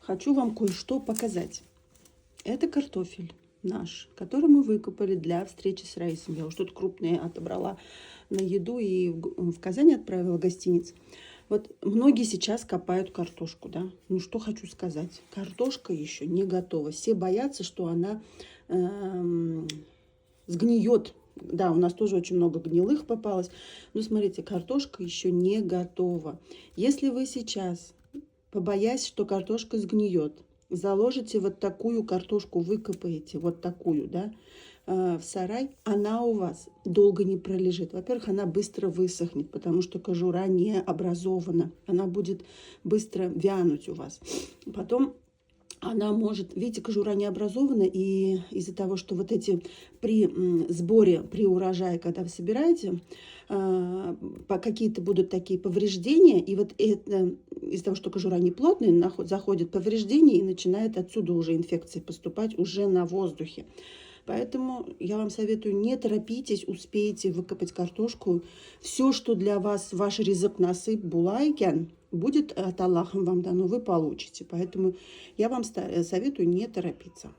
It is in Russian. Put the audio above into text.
хочу вам кое-что показать. Это картофель наш, который мы выкопали для встречи с Раисом. Я уже тут крупные отобрала на еду и в Казань отправила гостиниц. Вот многие сейчас копают картошку, да. Ну что хочу сказать, картошка еще не готова. Все боятся, что она сгниет. Да, у нас тоже очень много гнилых попалось. Но смотрите, картошка еще не готова. Если вы сейчас, побоясь, что картошка сгниет, заложите вот такую картошку, выкопаете вот такую, да, в сарай, она у вас долго не пролежит. Во-первых, она быстро высохнет, потому что кожура не образована. Она будет быстро вянуть у вас. Потом она может, видите, кожура не образована, и из-за того, что вот эти при сборе, при урожае, когда вы собираете, какие-то будут такие повреждения, и вот это из-за того, что кожура не плотная, заходит повреждение, и начинает отсюда уже инфекция поступать уже на воздухе. Поэтому я вам советую, не торопитесь, успейте выкопать картошку. Все, что для вас, ваш ризык насып булайкен, будет от Аллаха вам дано, вы получите. Поэтому я вам советую не торопиться.